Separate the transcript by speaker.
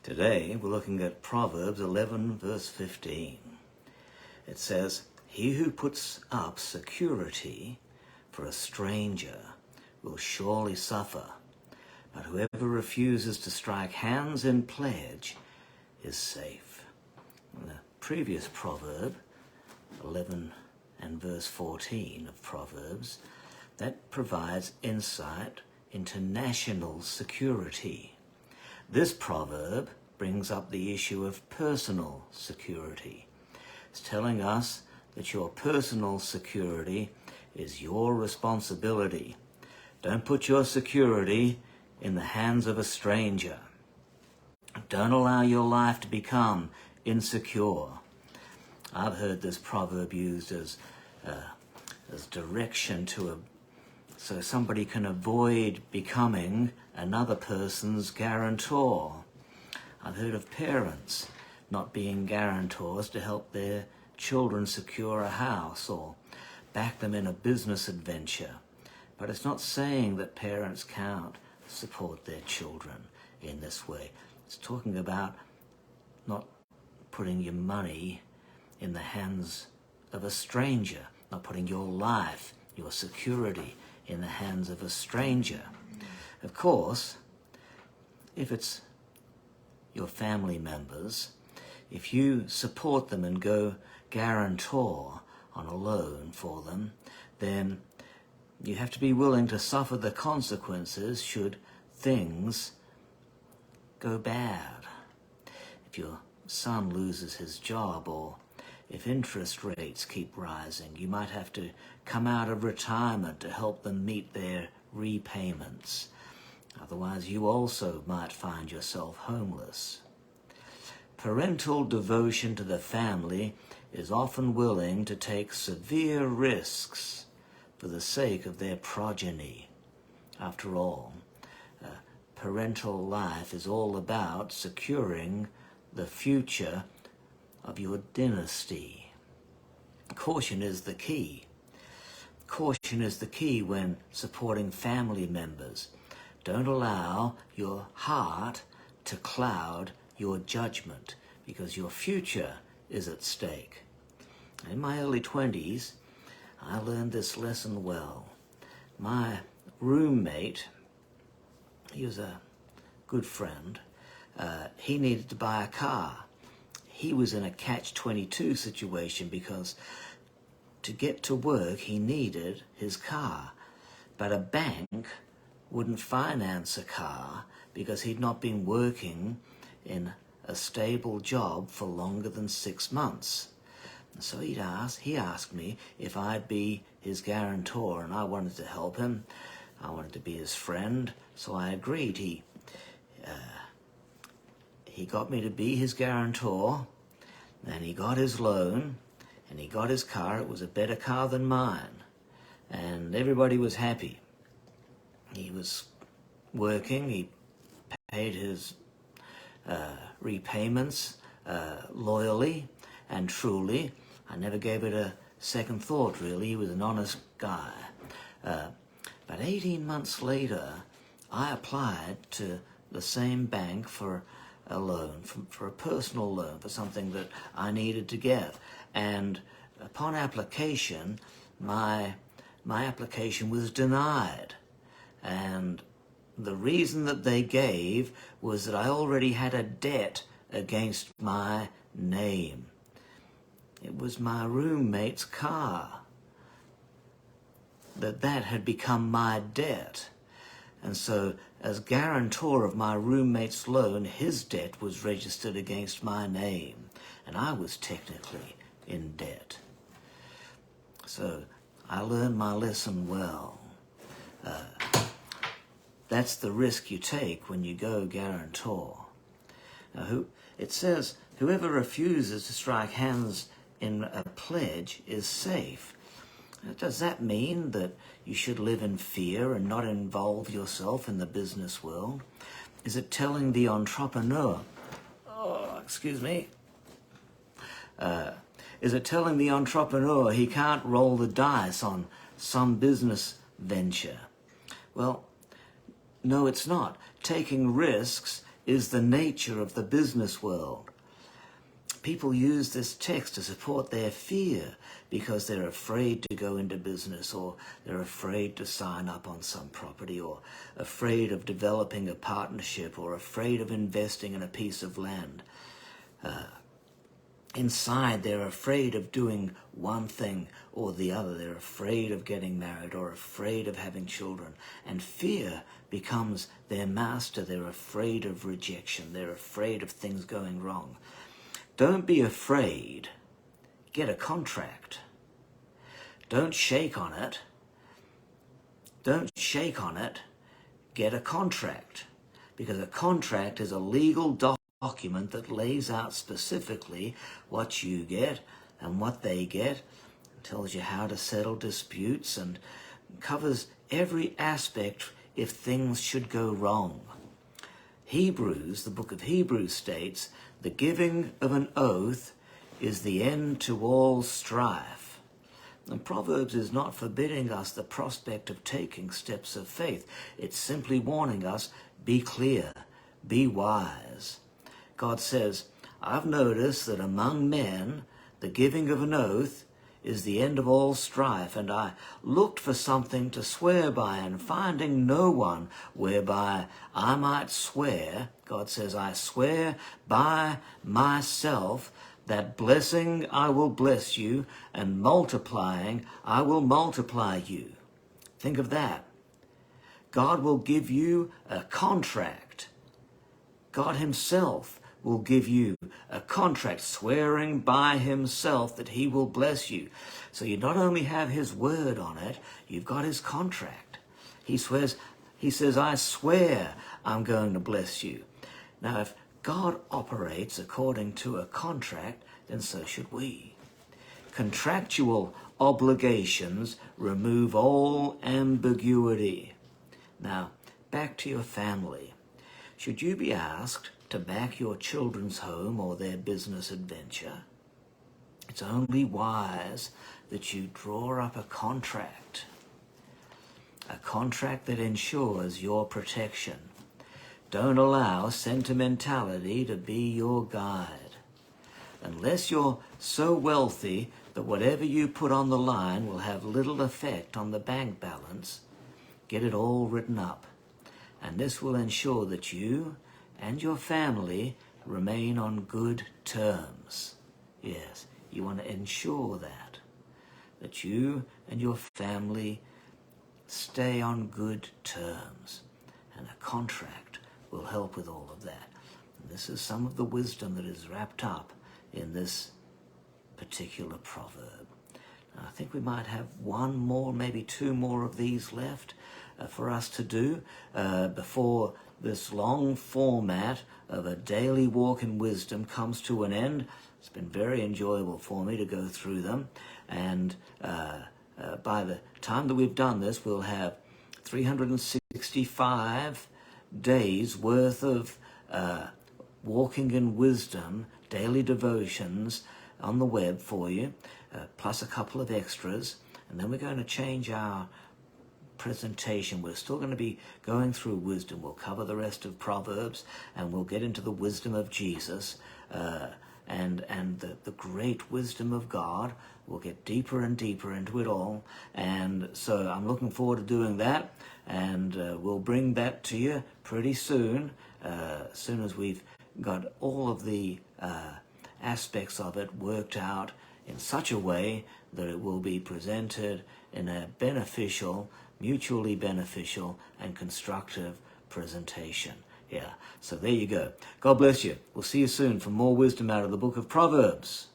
Speaker 1: Today we're looking at Proverbs 11 verse 15. It says, "He who puts up security for a stranger will surely suffer, but whoever refuses to strike hands in pledge is safe." In the previous proverb, 11 and verse 14 of Proverbs, that provides insight into national security. This proverb brings up the issue of personal security. It's telling us that your personal security is your responsibility. Don't put your security in the hands of a stranger. Don't allow your life to become insecure. I've heard this proverb used as direction so somebody can avoid becoming another person's guarantor. I've heard of parents not being guarantors to help their children secure a house or back them in a business adventure. But it's not saying that parents can't support their children in this way. It's talking about not putting your money in the hands of a stranger, not putting your life, your security in the hands of a stranger. Of course, if it's your family members, if you support them and go guarantor on a loan for them, then you have to be willing to suffer the consequences should things go bad. If your son loses his job, or if interest rates keep rising, you might have to come out of retirement to help them meet their repayments. Otherwise, you also might find yourself homeless. Parental devotion to the family is often willing to take severe risks for the sake of their progeny. After all, parental life is all about securing the future of your dynasty. Caution is the key. Caution is the key when supporting family members. Don't allow your heart to cloud your judgment, because your future is at stake. In my early 20s, I learned this lesson well. My roommate, he was a good friend, he needed to buy a car. He was in a catch-22 situation because to get to work he needed his car, but a bank wouldn't finance a car because he'd not been working in a stable job for longer than 6 months. So he asked me if I'd be his guarantor, and I wanted to help him. I wanted to be his friend, so I agreed. He got me to be his guarantor, and he got his loan, and he got his car. It was a better car than mine, and everybody was happy. He was working, he paid his repayments loyally and truly. I never gave it a second thought, really. He was an honest guy. But 18 months later, I applied to the same bank for a loan, for a personal loan, for something that I needed to get. And upon application, my application was denied. And the reason that they gave was that I already had a debt against my name. It was my roommate's car. That had become my debt. And so, as guarantor of my roommate's loan, his debt was registered against my name, and I was technically in debt. So, I learned my lesson well. That's the risk you take when you go guarantor. Now, it says, whoever refuses to strike hands in a pledge is safe. Does that mean that you should live in fear and not involve yourself in the business world? Is it telling the entrepreneur, is it telling the entrepreneur he can't roll the dice on some business venture? Well, no, it's not. Taking risks is the nature of the business world. People use this text to support their fear because they're afraid to go into business, or they're afraid to sign up on some property, or afraid of developing a partnership, or afraid of investing in a piece of land. Inside, they're afraid of doing one thing or the other. They're afraid of getting married or afraid of having children. And fear becomes their master. They're afraid of rejection. They're afraid of things going wrong. Don't be afraid. Get a contract. Don't shake on it. Don't shake on it. Get a contract. Because a contract is a legal document that lays out specifically what you get and what they get, tells you how to settle disputes, and covers every aspect if things should go wrong. Hebrews, the book of Hebrews states, the giving of an oath is the end to all strife. And Proverbs is not forbidding us the prospect of taking steps of faith. It's simply warning us, be clear, be wise. God says, I've noticed that among men, the giving of an oath is the end of all strife, and I looked for something to swear by, and finding no one whereby I might swear, God says, I swear by myself that blessing I will bless you, and multiplying I will multiply you. Think of that. God will give you a contract. God himself will give you a contract, swearing by himself that he will bless you. So you not only have his word on it, you've got his contract. He says, I swear I'm going to bless you. Now, if God operates according to a contract, then so should we. Contractual obligations remove all ambiguity. Now, back to your family. Should you be asked to back your children's home or their business adventure, it's only wise that you draw up a contract that ensures your protection. Don't allow sentimentality to be your guide. Unless you're so wealthy that whatever you put on the line will have little effect on the bank balance, get it all written up. And this will ensure that you and your family remain on good terms. Yes, you want to ensure that you and your family stay on good terms. And a contract will help with all of that. And this is some of the wisdom that is wrapped up in this particular proverb. Now, I think we might have one more, maybe two more of these left for us to do before this long format of a daily walk in wisdom comes to an end. It's been very enjoyable for me to go through them, and by the time that we've done this, we'll have 365 days worth of walking in wisdom, daily devotions on the web for you, plus a couple of extras, and then we're going to change our presentation. We're still going to be going through wisdom. We'll cover the rest of Proverbs, and we'll get into the wisdom of Jesus and the great wisdom of God. We'll get deeper and deeper into it all, and so I'm looking forward to doing that, and we'll bring that to you pretty soon, as soon as we've got all of the aspects of it worked out in such a way that it will be presented in a beneficial, mutually beneficial and constructive presentation. Yeah, so there you go. God bless you. We'll see you soon for more wisdom out of the book of Proverbs.